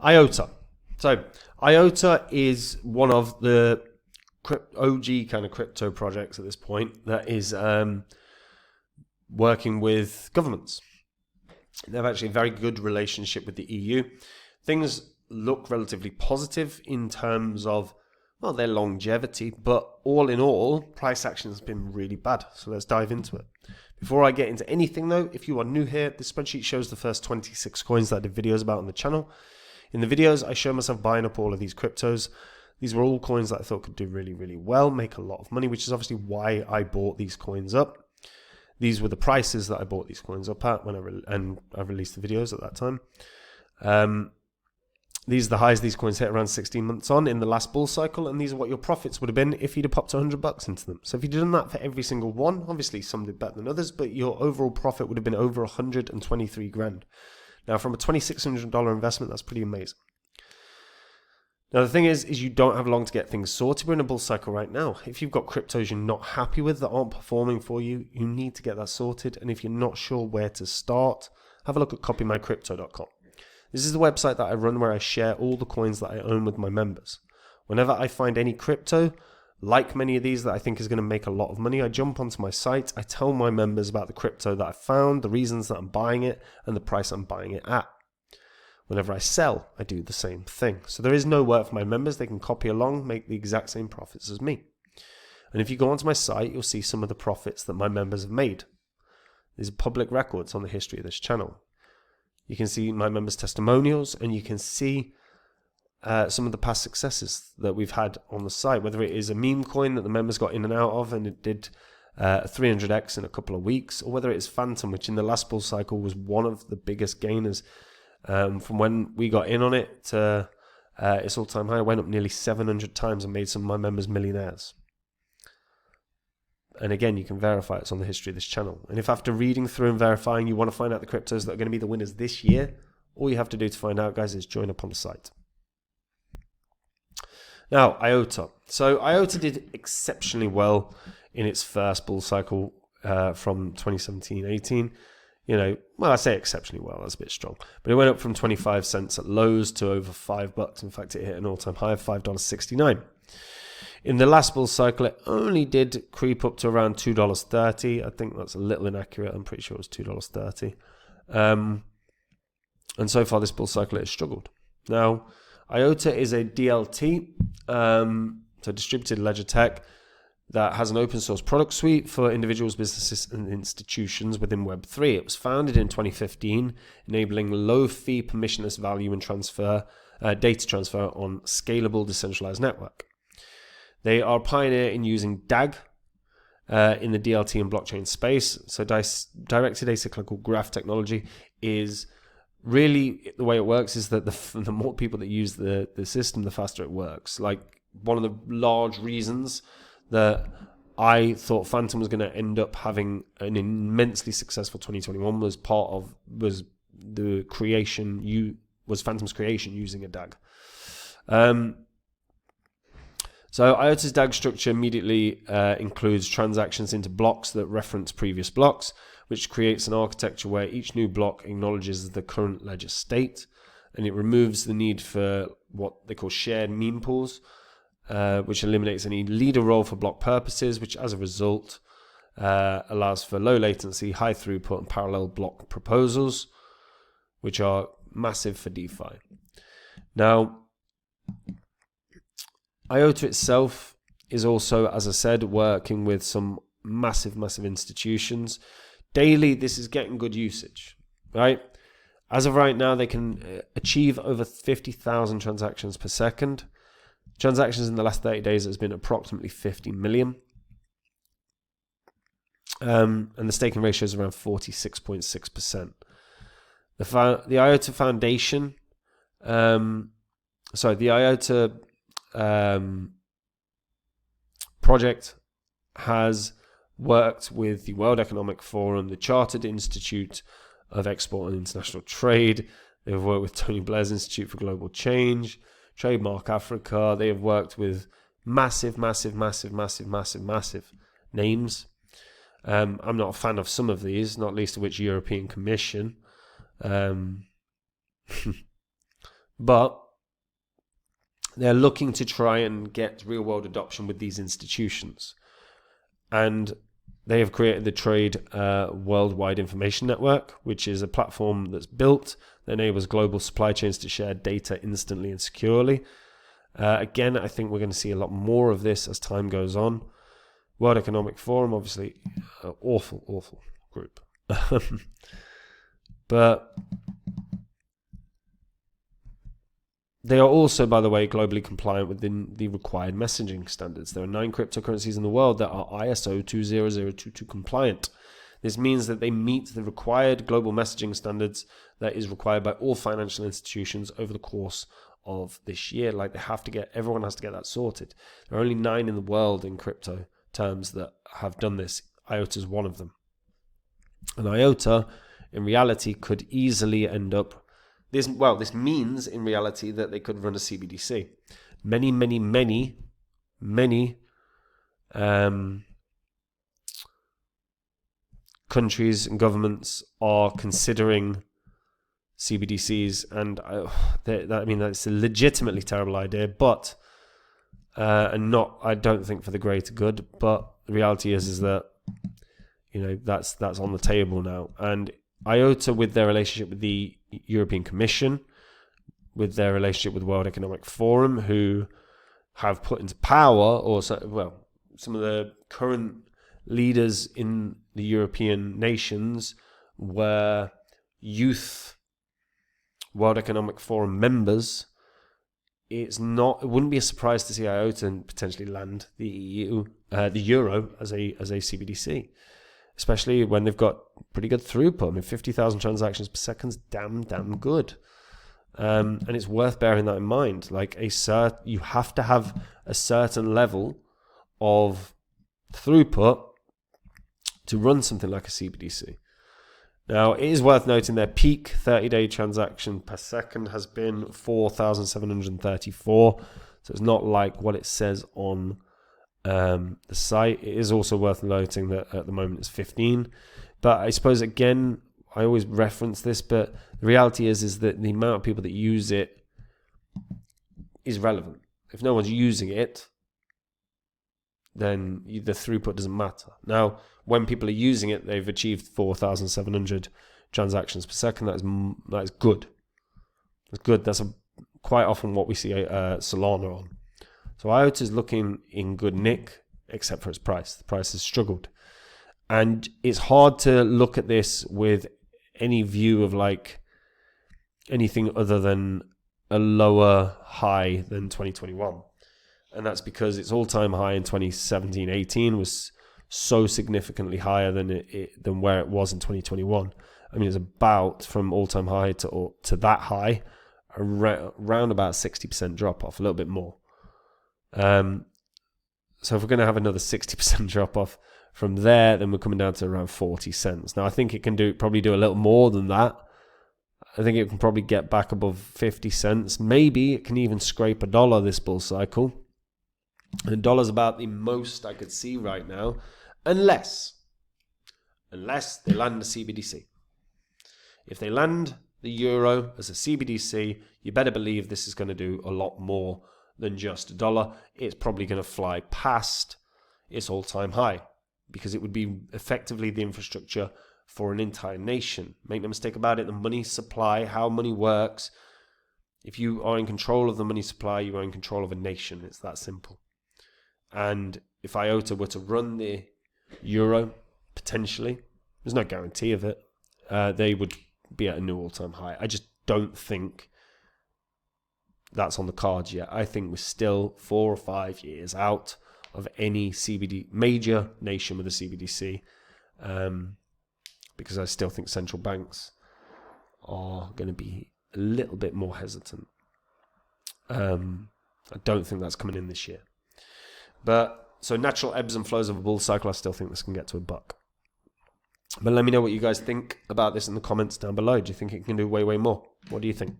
IOTA. So IOTA is one of the OG kind of crypto projects at this point that is working with governments. They have actually a very good relationship with the EU. Things look relatively positive in terms of, well, their longevity, but all in all, price action has been really bad. So let's dive into it. Before I get into anything though, if you are new here, this spreadsheet shows the first 26 coins that I did videos about on the channel. In the videos, I show myself buying up all of these cryptos. These were all coins that I thought could do really, really well, make a lot of money, which is obviously why I bought these coins up. These were the prices that I bought these coins up at when I released the videos at that time. These are the highs these coins hit around 16 months on in the last bull cycle, and these are what your profits would have been if you'd have popped $100 into them. So if you'd done that for every single one, obviously some did better than others, but your overall profit would have been over 123 grand. Now, from a $2,600 investment, that's pretty amazing. Now, the thing is you don't have long to get things sorted. We're in a bull cycle right now. If you've got cryptos you're not happy with that aren't performing for you, you need to get that sorted. And if you're not sure where to start, have a look at copymycrypto.com. This is the website that I run where I share all the coins that I own with my members. Whenever I find any crypto, like many of these that I think is going to make a lot of money, I jump onto my site, I tell my members about the crypto that I found, the reasons that I'm buying it, and the price I'm buying it at. Whenever I sell, I do the same thing. So there is no work for my members. They can copy along, make the exact same profits as me. And if you go onto my site, you'll see some of the profits that my members have made. These are public records on the history of this channel. You can see my members' testimonials, and you can see some of the past successes that we've had on the site, whether it is a meme coin that the members got in and out of and it did 300x in a couple of weeks, or whether it is Phantom, which in the last bull cycle was one of the biggest gainers. From when we got in on it to its all-time high, went up nearly 700 times and made some of my members millionaires. And again, you can verify it's on the history of this channel. And if after reading through and verifying you want to find out the cryptos that are going to be the winners this year, all you have to do to find out, guys, is join up on the site. Now, IOTA. So IOTA did exceptionally well in its first bull cycle from 2017-18. You know, well, I say exceptionally well, that's a bit strong. But it went up from 25 cents at lows to over $5. In fact, it hit an all-time high of $5.69. In the last bull cycle, it only did creep up to around $2.30. I think that's a little inaccurate. I'm pretty sure it was $2.30. And so far this bull cycle, it has struggled. Now, IOTA is a DLT, so distributed ledger tech, that has an open source product suite for individuals, businesses, and institutions within Web3. It was founded in 2015, enabling low-fee permissionless value and transfer, data transfer on scalable decentralized network. They are a pioneer in using DAG in the DLT and blockchain space. So directed acyclical graph technology is really, the way it works is that the more people that use the system, the faster it works. Like, one of the large reasons that I thought Phantom was going to end up having an immensely successful 2021 was Phantom's creation using a DAG. So IOTA's DAG structure immediately includes transactions into blocks that reference previous blocks, which creates an architecture where each new block acknowledges the current ledger state, and it removes the need for what they call shared meme pools, which eliminates any leader role for block purposes, which as a result allows for low latency, high throughput, and parallel block proposals, which are massive for DeFi. Now, IOTA itself is also, as I said, working with some massive institutions. Daily, this is getting good usage, right? As of right now, they can achieve over 50,000 transactions per second. Transactions in the last 30 days has been approximately 50 million. And the staking ratio is around 46.6%. The IOTA Foundation, the IOTA project has worked with the World Economic Forum, the Chartered Institute of Export and International Trade. They've worked with Tony Blair's Institute for Global Change, Trademark Africa. They have worked with massive names. I'm not a fan of some of these, not least of which European Commission. But they're looking to try and get real-world adoption with these institutions. And they have created the Trade Worldwide Information Network, which is a platform that's built that enables global supply chains to share data instantly and securely. Again, I think we're going to see a lot more of this as time goes on. World Economic Forum, obviously, awful group. But they are also, by the way, globally compliant within the required messaging standards. There are 9 cryptocurrencies in the world that are ISO 20022 compliant. This means that they meet the required global messaging standards that is required by all financial institutions over the course of this year. Like, everyone has to get that sorted. There are only 9 in the world in crypto terms that have done this. IOTA is one of them. And IOTA, in reality, could easily end up this means in reality that they could run a CBDC. Many countries and governments are considering CBDCs, and that's a legitimately terrible idea, but I don't think for the greater good. But the reality is that that's on the table now. And IOTA, with their relationship with the European Commission, with their relationship with the World Economic Forum, who have put into power, some of the current leaders in the European nations were youth World Economic Forum members. It wouldn't be a surprise to see IOTA potentially land the euro as a CBDC. Especially when they've got pretty good throughput. 50,000 transactions per second is damn good. And it's worth bearing that in mind. You have to have a certain level of throughput to run something like a CBDC. Now, it is worth noting their peak 30-day transaction per second has been 4,734. So it's not like what it says on the site. It is also worth noting that at the moment it's 15. But I suppose, again, I always reference this, but the reality is that the amount of people that use it is relevant. If no one's using it, then the throughput doesn't matter. Now, when people are using it, they've achieved 4,700 transactions per second. That is good. That's good. That's quite often what we see Solana on. So IOTA is looking in good nick, except for its price. The price has struggled. And it's hard to look at this with any view of anything other than a lower high than 2021. And that's because its all-time high in 2017-18 was so significantly higher than where it was in 2021. It's about, from all-time high to that high, around about 60% drop-off, a little bit more. So if we're going to have another 60% drop-off from there, then we're coming down to around 40 cents. Now, I think it can probably do a little more than that. I think it can probably get back above 50 cents. Maybe it can even scrape $1 this bull cycle. And $1's about the most I could see right now, unless they land a CBDC. If they land the euro as a CBDC, you better believe this is going to do a lot more than just $1. It's probably going to fly past its all-time high, because it would be effectively the infrastructure for an entire nation. Make no mistake about it, the money supply, how money works, if you are in control of the money supply, you are in control of a nation. It's that simple. And if IOTA were to run the euro, potentially, there's no guarantee of it, they would be at a new all-time high. I just don't think that's on the cards yet. I think we're still 4 or 5 years out of any major nation with a CBDC, because I still think central banks are going to be a little bit more hesitant. I don't think that's coming in this year. But so natural ebbs and flows of a bull cycle, I still think this can get to $1. But let me know what you guys think about this in the comments down below. Do you think it can do way more? What do you think?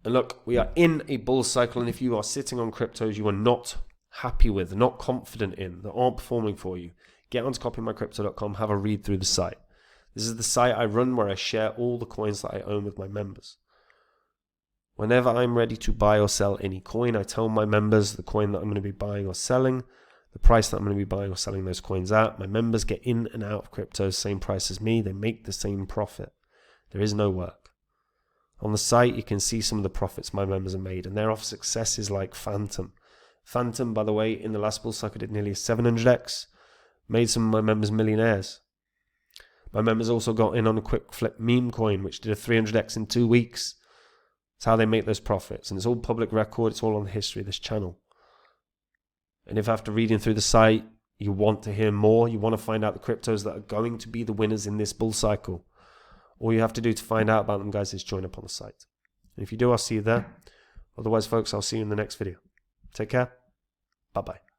And look, we are in a bull cycle, and if you are sitting on cryptos you are not happy with, not confident in, that aren't performing for you, get onto copymycrypto.com, have a read through the site. This is the site I run where I share all the coins that I own with my members. Whenever I'm ready to buy or sell any coin, I tell my members the coin that I'm going to be buying or selling, the price that I'm going to be buying or selling those coins at. My members get in and out of crypto, same price as me. They make the same profit. There is no work. On the site, you can see some of the profits my members have made, and they're off successes like Phantom. Phantom, by the way, in the last bull cycle did nearly a 700x, made some of my members millionaires. My members also got in on a quick flip meme coin, which did a 300x in 2 weeks. It's how they make those profits, and it's all public record. It's all on the history of this channel. And if after reading through the site, you want to hear more, you want to find out the cryptos that are going to be the winners in this bull cycle, all you have to do to find out about them, guys, is join up on the site. And if you do, I'll see you there. Otherwise, folks, I'll see you in the next video. Take care. Bye-bye.